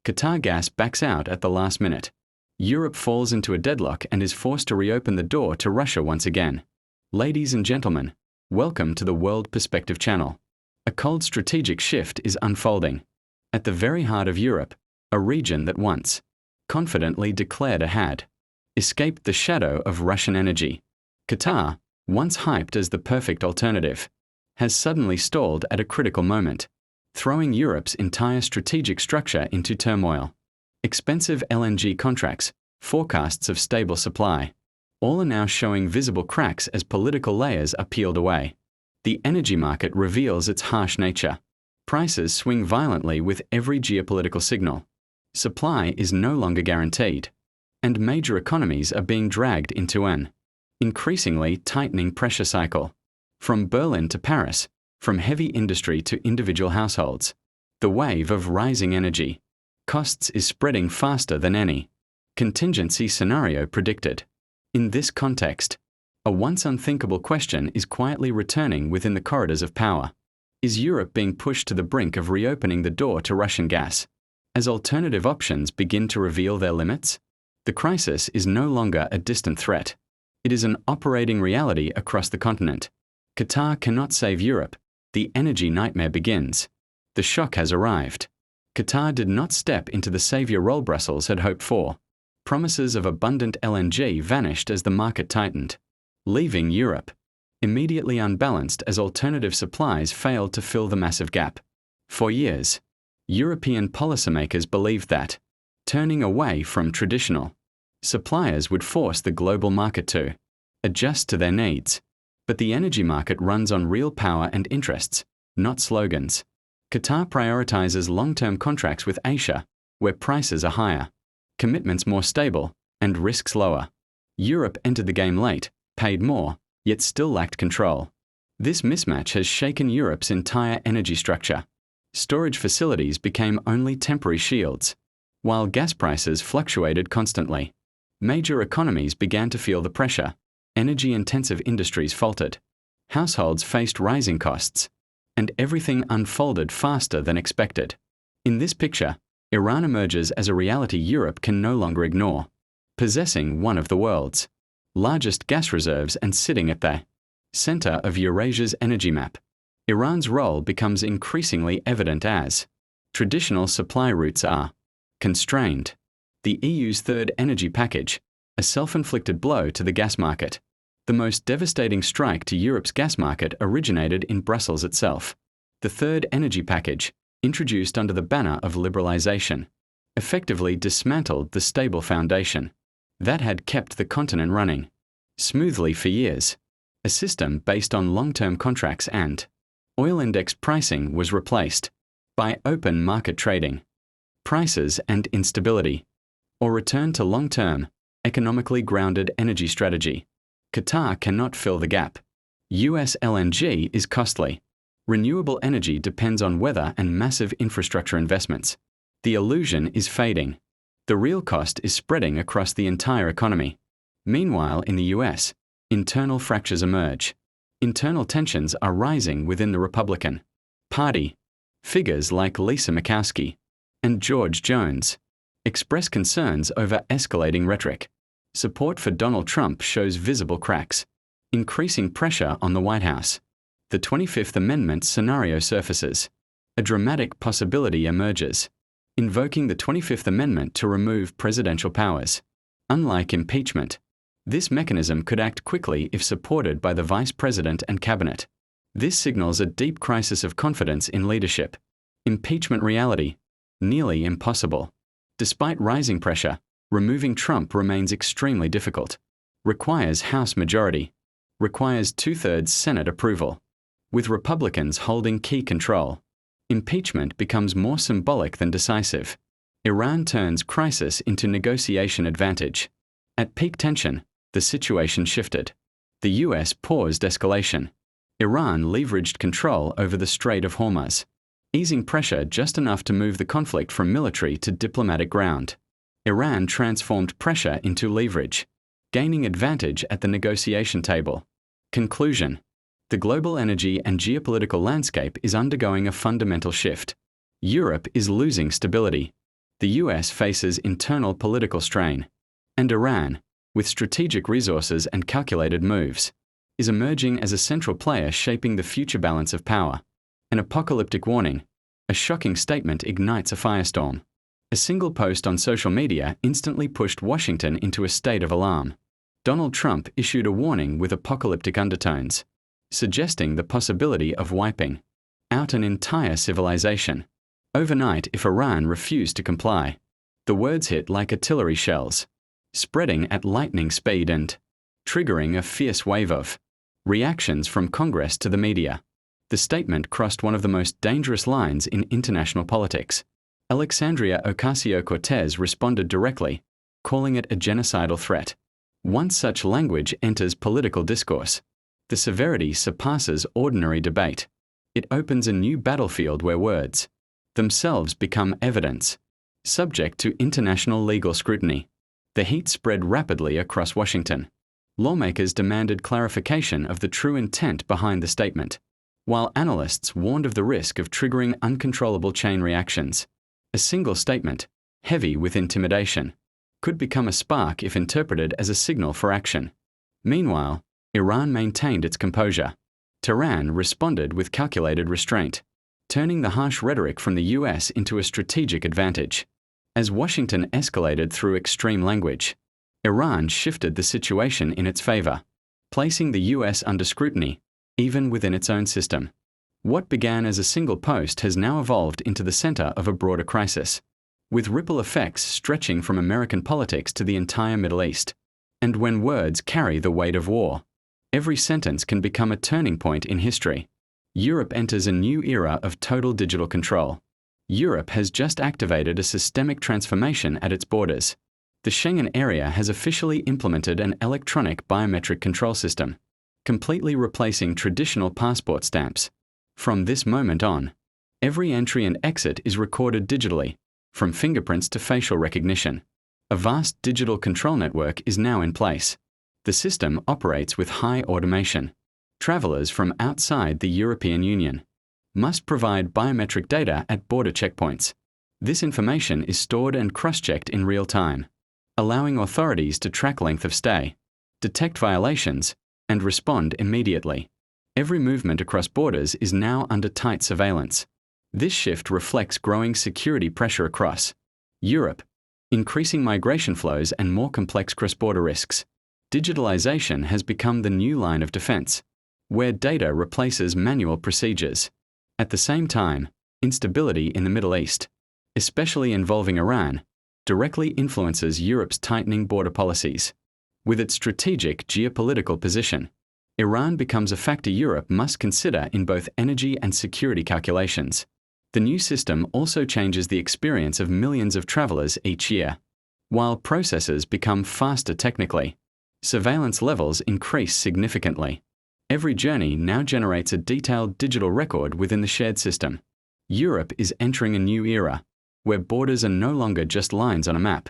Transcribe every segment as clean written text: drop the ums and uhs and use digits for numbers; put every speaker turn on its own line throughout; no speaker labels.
Qatar gas backs out at the last minute. Europe falls into a deadlock and is forced to reopen the door to Russia once again. Ladies and gentlemen, welcome to the World Perspective channel. A cold strategic shift is unfolding. At the very heart of Europe, a region that once confidently declared it had escaped the shadow of Russian energy. Qatar, once hyped as the perfect alternative, has suddenly stalled at a critical moment, throwing Europe's entire strategic structure into turmoil. Expensive LNG contracts, forecasts of stable supply, all are now showing visible cracks as political layers are peeled away. The energy market reveals its harsh nature. Prices swing violently with every geopolitical signal. Supply is no longer guaranteed, and major economies are being dragged into an increasingly tightening pressure cycle. From Berlin to Paris, from heavy industry to individual households, the wave of rising energy costs is spreading faster than any contingency scenario predicted. In this context, a once unthinkable question is quietly returning within the corridors of power. Is Europe being pushed to the brink of reopening the door to Russian gas? As alternative options begin to reveal their limits, the crisis is no longer a distant threat. It is an operating reality across the continent. Qatar cannot save Europe. The energy nightmare begins. The shock has arrived. Qatar did not step into the savior role Brussels had hoped for. Promises of abundant LNG vanished as the market tightened, leaving Europe immediately unbalanced as alternative supplies failed to fill the massive gap. For years, European policymakers believed that turning away from traditional suppliers would force the global market to adjust to their needs. But the energy market runs on real power and interests, not slogans. Qatar prioritizes long-term contracts with Asia, where prices are higher, commitments more stable, and risks lower. Europe entered the game late, paid more, yet still lacked control. This mismatch has shaken Europe's entire energy structure. Storage facilities became only temporary shields, while gas prices fluctuated constantly. Major economies began to feel the pressure. Energy-intensive industries faltered. Households faced rising costs, and everything unfolded faster than expected. In this picture, Iran emerges as a reality Europe can no longer ignore. Possessing one of the world's largest gas reserves and sitting at the center of Eurasia's energy map, Iran's role becomes increasingly evident as traditional supply routes are constrained. The EU's third energy package, a self-inflicted blow to the gas market. The most devastating strike to Europe's gas market originated in Brussels itself. The third energy package, introduced under the banner of liberalization, effectively dismantled the stable foundation that had kept the continent running smoothly for years. A system based on long-term contracts and oil index pricing was replaced by open market trading, prices and instability, or return to long-term, economically grounded energy strategy. Qatar cannot fill the gap. US LNG is costly. Renewable energy depends on weather and massive infrastructure investments. The illusion is fading. The real cost is spreading across the entire economy. Meanwhile, in the US, internal fractures emerge. Internal tensions are rising within the Republican Party. Figures like Lisa Murkowski and George Jones express concerns over escalating rhetoric. Support for Donald Trump shows visible cracks, increasing pressure on the White House. The 25th Amendment scenario surfaces. A dramatic possibility emerges, invoking the 25th Amendment to remove presidential powers. Unlike impeachment, this mechanism could act quickly if supported by the Vice President and Cabinet. This signals a deep crisis of confidence in leadership. Impeachment reality, nearly impossible. Despite rising pressure, removing Trump remains extremely difficult. Requires House majority. Requires 2/3 Senate approval. With Republicans holding key control, impeachment becomes more symbolic than decisive. Iran turns crisis into negotiation advantage. At peak tension, the situation shifted. The US paused escalation. Iran leveraged control over the Strait of Hormuz, easing pressure just enough to move the conflict from military to diplomatic ground. Iran transformed pressure into leverage, gaining advantage at the negotiation table. Conclusion: the global energy and geopolitical landscape is undergoing a fundamental shift. Europe is losing stability. The US faces internal political strain, and Iran, with strategic resources and calculated moves, is emerging as a central player shaping the future balance of power. An apocalyptic warning, a shocking statement ignites a firestorm. A single post on social media instantly pushed Washington into a state of alarm. Donald Trump issued a warning with apocalyptic undertones, suggesting the possibility of wiping out an entire civilization overnight if Iran refused to comply. The words hit like artillery shells, spreading at lightning speed and triggering a fierce wave of reactions from Congress to the media. The statement crossed one of the most dangerous lines in international politics. Alexandria Ocasio-Cortez responded directly, calling it a genocidal threat. Once such language enters political discourse, the severity surpasses ordinary debate. It opens a new battlefield where words themselves become evidence, subject to international legal scrutiny. The heat spread rapidly across Washington. Lawmakers demanded clarification of the true intent behind the statement, while analysts warned of the risk of triggering uncontrollable chain reactions. A single statement, heavy with intimidation, could become a spark if interpreted as a signal for action. Meanwhile, Iran maintained its composure. Tehran responded with calculated restraint, turning the harsh rhetoric from the US into a strategic advantage. As Washington escalated through extreme language, Iran shifted the situation in its favor, placing the US under scrutiny, even within its own system. What began as a single post has now evolved into the center of a broader crisis, with ripple effects stretching from American politics to the entire Middle East. And when words carry the weight of war, every sentence can become a turning point in history. Europe enters a new era of total digital control. Europe has just activated a systemic transformation at its borders. The Schengen area has officially implemented an electronic biometric control system, completely replacing traditional passport stamps. From this moment on, every entry and exit is recorded digitally, from fingerprints to facial recognition. A vast digital control network is now in place. The system operates with high automation. Travelers from outside the European Union must provide biometric data at border checkpoints. This information is stored and cross-checked in real time, allowing authorities to track length of stay, detect violations, and respond immediately. Every movement across borders is now under tight surveillance. This shift reflects growing security pressure across Europe, increasing migration flows and more complex cross-border risks. Digitalization has become the new line of defense, where data replaces manual procedures. At the same time, instability in the Middle East, especially involving Iran, directly influences Europe's tightening border policies. With its strategic geopolitical position, Iran becomes a factor Europe must consider in both energy and security calculations. The new system also changes the experience of millions of travelers each year. While processes become faster technically, surveillance levels increase significantly. Every journey now generates a detailed digital record within the shared system. Europe is entering a new era, where borders are no longer just lines on a map,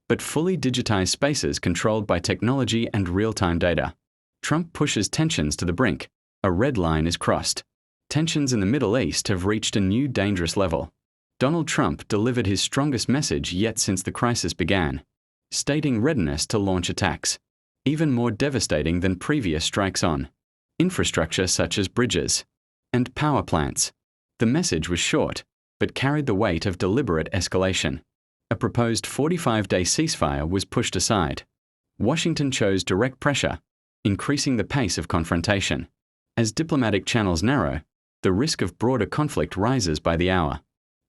but fully digitized spaces controlled by technology and real-time data. Trump pushes tensions to the brink. A red line is crossed. Tensions in the Middle East have reached a new dangerous level. Donald Trump delivered his strongest message yet since the crisis began, stating readiness to launch attacks, even more devastating than previous strikes on infrastructure such as bridges and power plants. The message was short, but carried the weight of deliberate escalation. A proposed 45-day ceasefire was pushed aside. Washington chose direct pressure, increasing the pace of confrontation. As diplomatic channels narrow, the risk of broader conflict rises by the hour.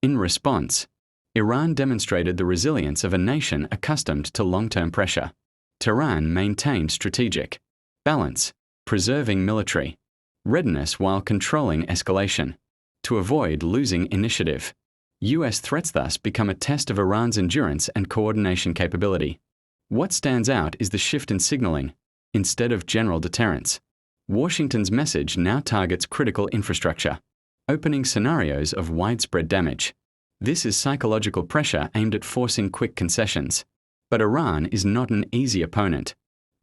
In response, Iran demonstrated the resilience of a nation accustomed to long-term pressure. Tehran maintained strategic balance, preserving military readiness while controlling escalation. To avoid losing initiative, US threats thus become a test of Iran's endurance and coordination capability. What stands out is the shift in signaling. Instead of general deterrence, Washington's message now targets critical infrastructure, opening scenarios of widespread damage. This is psychological pressure aimed at forcing quick concessions. But Iran is not an easy opponent.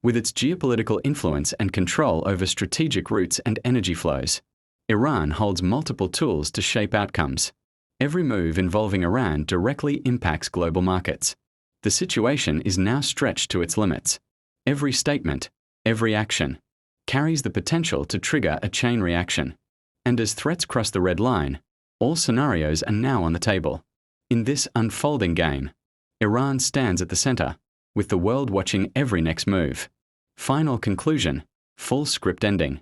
With its geopolitical influence and control over strategic routes and energy flows, Iran holds multiple tools to shape outcomes. Every move involving Iran directly impacts global markets. The situation is now stretched to its limits. Every statement, every action, carries the potential to trigger a chain reaction. And as threats cross the red line, all scenarios are now on the table. In this unfolding game, Iran stands at the center, with the world watching every next move. Final conclusion, full script ending.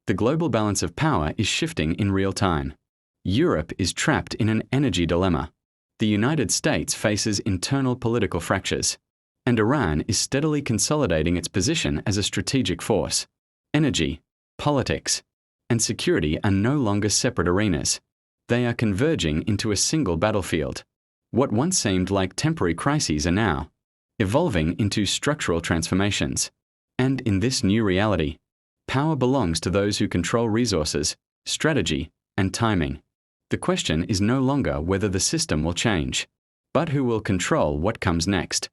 The global balance of power is shifting in real time. Europe is trapped in an energy dilemma. The United States faces internal political fractures. And Iran is steadily consolidating its position as a strategic force. Energy, politics, and security are no longer separate arenas. They are converging into a single battlefield. What once seemed like temporary crises are now evolving into structural transformations. And in this new reality, power belongs to those who control resources, strategy, and timing. The question is no longer whether the system will change, but who will control what comes next.